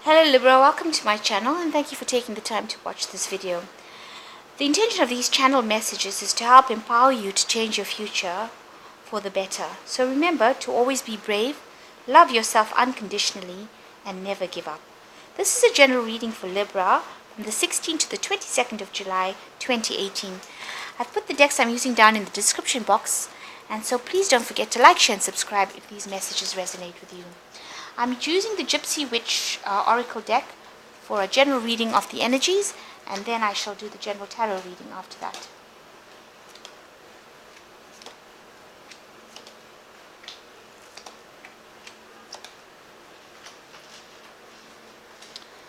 Hello Libra, welcome to my channel and thank you for taking the time to watch this video. The intention of these channel messages is to help empower you to change your future for the better. So remember to always be brave, love yourself unconditionally and never give up. This is a general reading for Libra from the 16th to the 22nd of July 2018. I've put the decks I'm using down in the description box, and so please don't forget to like, share and subscribe if these messages resonate with you. I'm using the Gypsy Witch Oracle deck for a general reading of the energies, and then I shall do the general tarot reading after that.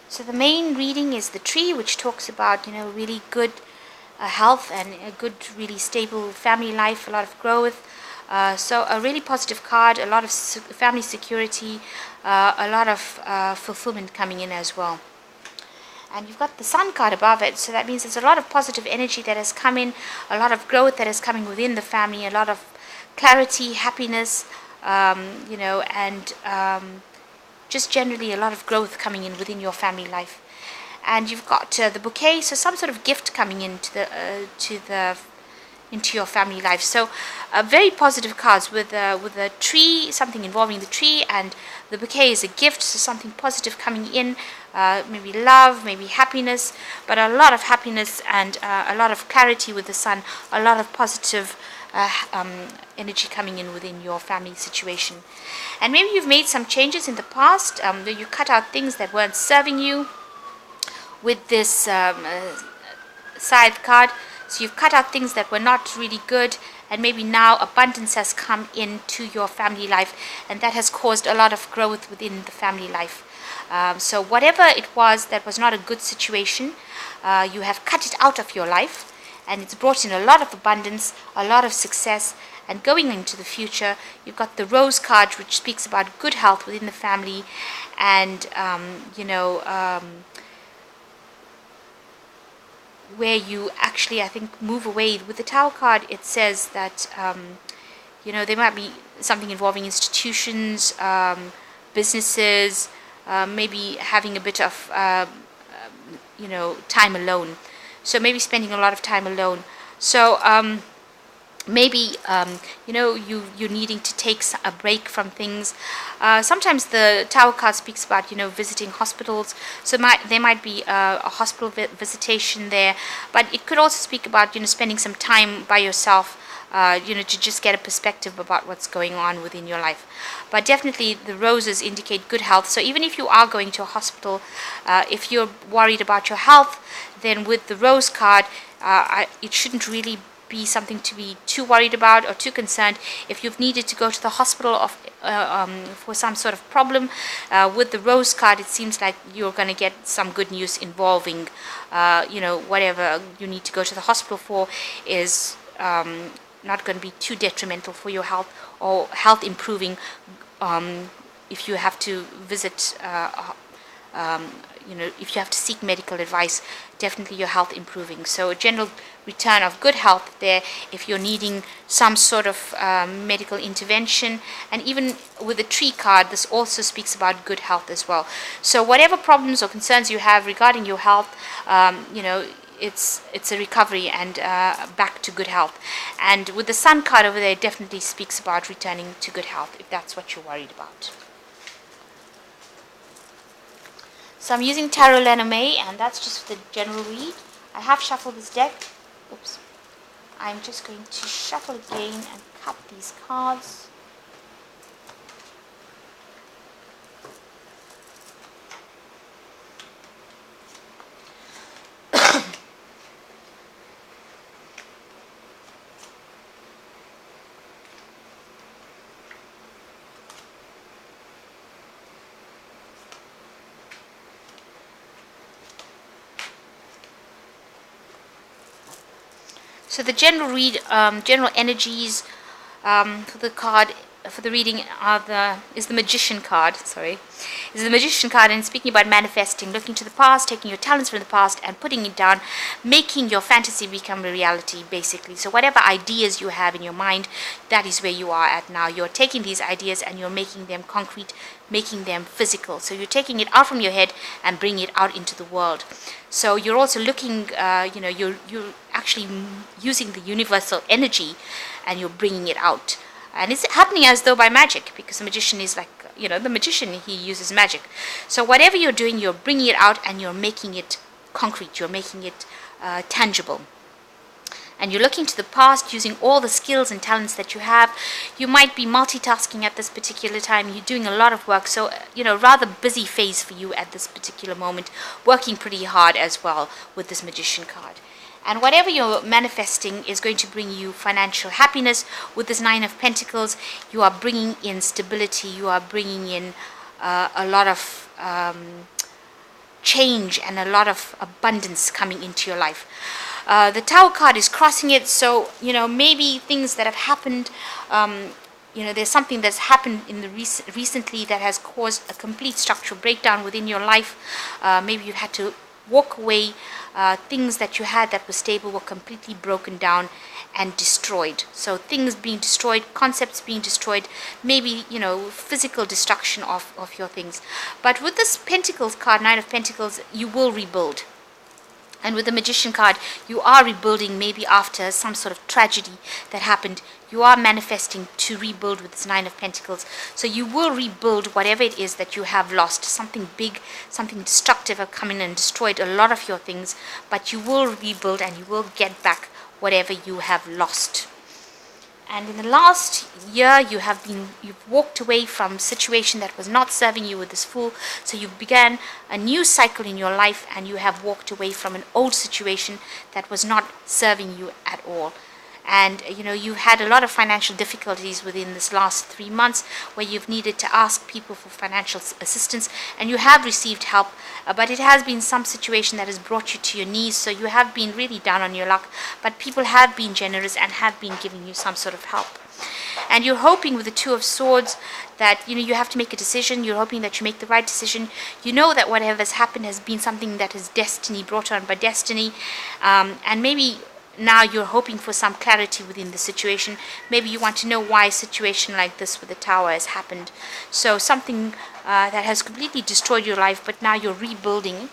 So the main reading is the tree, which talks about, really good health and a good, really stable family life, a lot of growth. So a really positive card, a lot of family security, a lot of fulfillment coming in as well. And you've got the sun card above it, so that means there's a lot of positive energy that has come in, a lot of growth that is coming within the family, a lot of clarity, happiness, and just generally a lot of growth coming in within your family life. And you've got the bouquet, so some sort of gift coming into your family life. So very positive cards with a tree, something involving the tree, and the bouquet is a gift, so something positive coming in, maybe love, maybe happiness, but a lot of happiness and a lot of clarity with the sun, a lot of positive energy coming in within your family situation. And maybe you've made some changes in the past, where you cut out things that weren't serving you with this scythe card. So you've cut out things that were not really good, and maybe now abundance has come into your family life, and that has caused a lot of growth within the family life. So whatever it was that was not a good situation, you have cut it out of your life, and it's brought in a lot of abundance, a lot of success. And going into the future, you've got the rose card, which speaks about good health within the family, and where you actually, I think, move away. With the Tower card, it says that there might be something involving institutions, businesses, maybe having a bit of time alone. So maybe spending a lot of time alone. So maybe you're needing to take a break from things. Sometimes the Tower card speaks about visiting hospitals, so there might be a hospital visitation there, but it could also speak about spending some time by yourself, to just get a perspective about what's going on within your life. But definitely the roses indicate good health. So even if you are going to a hospital, if you're worried about your health, then with the rose card, it shouldn't really be something to be too worried about or too concerned. If you've needed to go to the hospital for some sort of problem, with the rose card, it seems like you're going to get some good news involving, whatever you need to go to the hospital for is not going to be too detrimental for your health, or health improving. If you have to visit, if you have to seek medical advice, definitely your health improving. So a general return of good health there if you're needing some sort of medical intervention. And even with the tree card, this also speaks about good health as well. So whatever problems or concerns you have regarding your health, it's a recovery and back to good health. And with the sun card over there, it definitely speaks about returning to good health if that's what you're worried about. So I'm using Tarot Lenormand, and that's just the general read. I have shuffled this deck. Oops. I'm just going to shuffle again and cut these cards. So the general read, general energies for the card for the reading is the Magician card. Sorry, is the Magician card, and speaking about manifesting, looking to the past, taking your talents from the past and putting it down, making your fantasy become a reality, basically. So whatever ideas you have in your mind, that is where you are at now. You're taking these ideas and you're making them concrete, making them physical. So you're taking it out from your head and bringing it out into the world. So you're also looking, you're actually using the universal energy and you're bringing it out. And it's happening as though by magic, because the magician is like, the magician, he uses magic. So whatever you're doing, you're bringing it out and you're making it concrete, you're making it tangible. And you're looking to the past using all the skills and talents that you have. You might be multitasking at this particular time. You're doing a lot of work. So, rather busy phase for you at this particular moment, working pretty hard as well with this Magician card. And whatever you're manifesting is going to bring you financial happiness. With this Nine of Pentacles, you are bringing in stability. You are bringing in a lot of change and a lot of abundance coming into your life. The Tower card is crossing it, so maybe things that have happened, there's something that's happened in the recently that has caused a complete structural breakdown within your life. Maybe you've had to walk away. Things that you had that were stable were completely broken down and destroyed. So things being destroyed, concepts being destroyed, maybe physical destruction of your things. But with this Pentacles card, Nine of Pentacles, you will rebuild. And with the Magician card, you are rebuilding maybe after some sort of tragedy that happened. You are manifesting to rebuild with this Nine of Pentacles. So you will rebuild whatever it is that you have lost. Something big, something destructive have come in and destroyed a lot of your things. But you will rebuild and you will get back whatever you have lost. And in the last year, you've walked away from a situation that was not serving you with this Fool. So you began a new cycle in your life and you have walked away from an old situation that was not serving you at all. And you've had a lot of financial difficulties within this last 3 months where you've needed to ask people for financial assistance, and you have received help, but it has been some situation that has brought you to your knees. So you have been really down on your luck, but people have been generous and have been giving you some sort of help. And you're hoping with the Two of Swords that you have to make a decision. You're hoping that you make the right decision. You know that whatever has happened has been something that is destiny, brought on by destiny, and maybe now you're hoping for some clarity within the situation. Maybe you want to know why a situation like this with the Tower has happened. So something that has completely destroyed your life, but now you're rebuilding.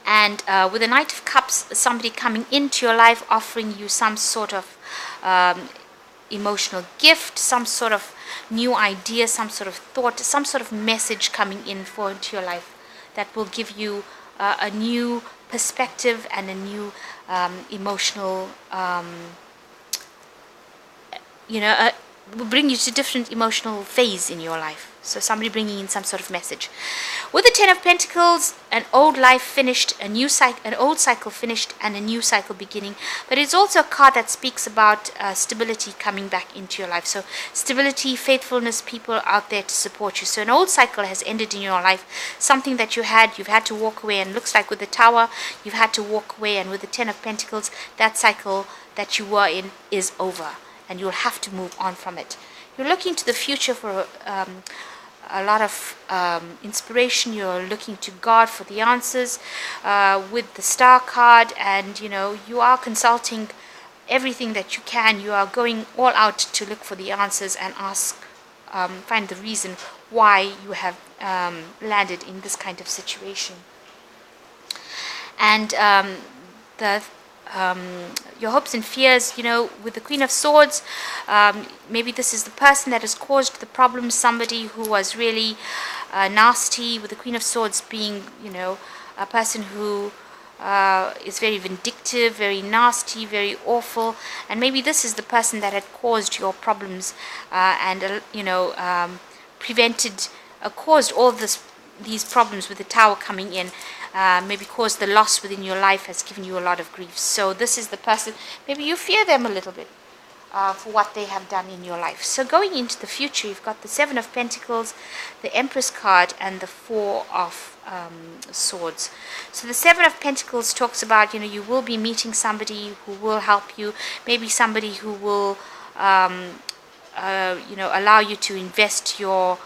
And with the Knight of Cups, somebody coming into your life offering you some sort of emotional gift, some sort of new idea, some sort of thought, some sort of message coming into your life that will give you a new perspective and a new emotional, will bring you to different emotional phase in your life. So somebody bringing in some sort of message. With the Ten of Pentacles, an old life finished, an old cycle finished, and a new cycle beginning. But it's also a card that speaks about stability coming back into your life. So stability, faithfulness, people out there to support you. So an old cycle has ended in your life. Something that you've had to walk away, and looks like with the Tower, you've had to walk away. And with the Ten of Pentacles, that cycle that you were in is over, and you'll have to move on from it. You're looking to the future for a lot of inspiration. You're looking to God for the answers with the Star card, and you are consulting everything that you can. You are going all out to look for the answers and find the reason why you have landed in this kind of situation. And your hopes and fears, with the Queen of Swords, maybe this is the person that has caused the problem, somebody who was really nasty, with the Queen of Swords being, a person who is very vindictive, very nasty, very awful, and maybe this is the person that had caused your problems and, caused all these problems with the Tower coming in. Maybe caused the loss within your life, has given you a lot of grief. So this is the person, maybe you fear them a little bit for what they have done in your life. So going into the future, you've got the Seven of Pentacles, the Empress card, and the Four of Swords. So the Seven of Pentacles talks about, you will be meeting somebody who will help you, maybe somebody who will allow you to invest your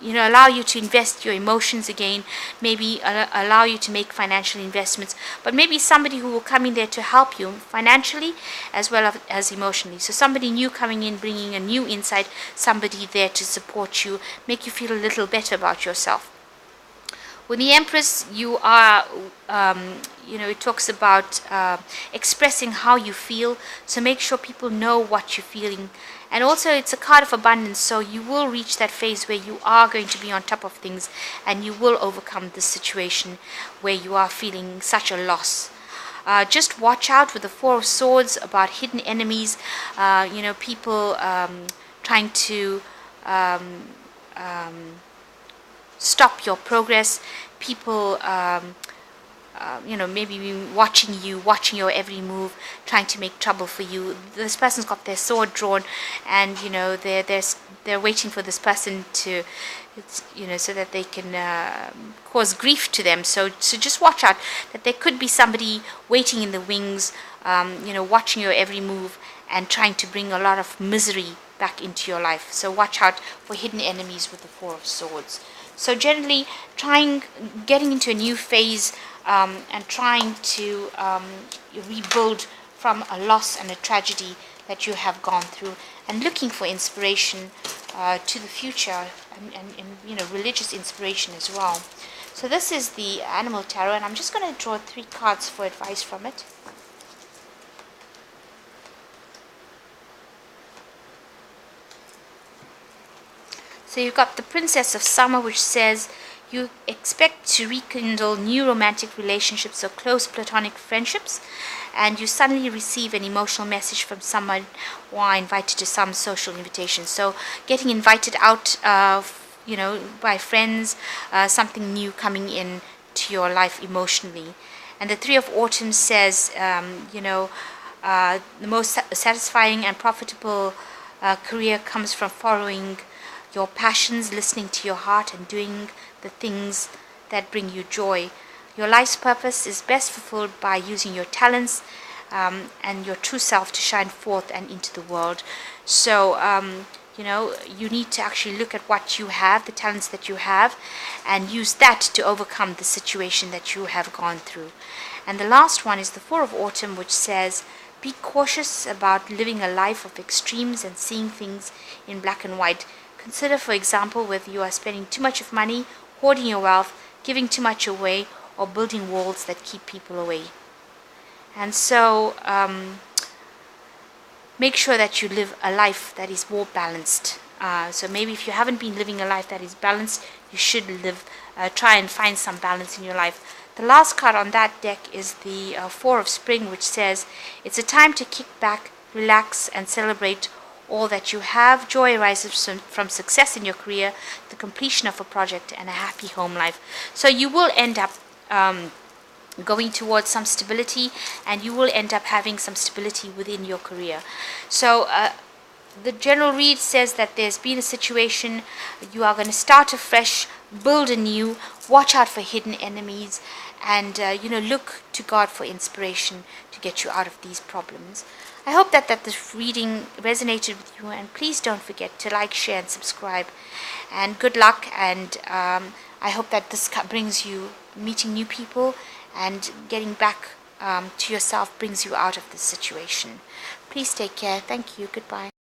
allow you to invest your emotions again, maybe allow you to make financial investments, but maybe somebody who will come in there to help you financially as well as emotionally. So somebody new coming in, bringing a new insight, somebody there to support you, make you feel a little better about yourself. With the Empress, you are, it talks about expressing how you feel. So make sure people know what you're feeling. And also, it's a card of abundance. So you will reach that phase where you are going to be on top of things and you will overcome this situation where you are feeling such a loss. Just watch out with the Four of Swords about hidden enemies, people trying to stop your progress, people maybe watching your every move, trying to make trouble for you. This person's got their sword drawn, and they're waiting for this person to, so that they can cause grief to them. So just watch out that there could be somebody waiting in the wings, watching your every move and trying to bring a lot of misery back into your life. So watch out for hidden enemies with the Four of Swords. So generally, getting into a new phase and trying to rebuild from a loss and a tragedy that you have gone through, and looking for inspiration to the future and religious inspiration as well. So this is the Animal Tarot, and I'm just going to draw 3 cards for advice from it. So you've got the Princess of Summer, which says you expect to rekindle new romantic relationships or close platonic friendships, and you suddenly receive an emotional message from someone or are invited to some social invitation. So getting invited out, by friends, something new coming in to your life emotionally. And the Three of Autumn says, the most satisfying and profitable career comes from following your passions, listening to your heart, and doing the things that bring you joy. Your life's purpose is best fulfilled by using your talents and your true self to shine forth and into the world. So, you need to actually look at what you have, the talents that you have, and use that to overcome the situation that you have gone through. And the last one is the Four of Autumn, which says, be cautious about living a life of extremes and seeing things in black and white. Consider, for example, whether you are spending too much of money, hoarding your wealth, giving too much away, or building walls that keep people away. And so, make sure that you live a life that is more balanced. So maybe if you haven't been living a life that is balanced, you should try and find some balance in your life. The last card on that deck is the Four of Spring, which says, it's a time to kick back, relax, and celebrate all that you have. Joy arises from success in your career, the completion of a project, and a happy home life. So you will end up going towards some stability, and you will end up having some stability within your career. So the general read says that there's been a situation, you are going to start afresh, build anew, watch out for hidden enemies, and look to God for inspiration to get you out of these problems. I hope that this reading resonated with you, and please don't forget to like, share, and subscribe. And good luck, and I hope that this brings you meeting new people, and getting back to yourself brings you out of this situation. Please take care. Thank you. Goodbye.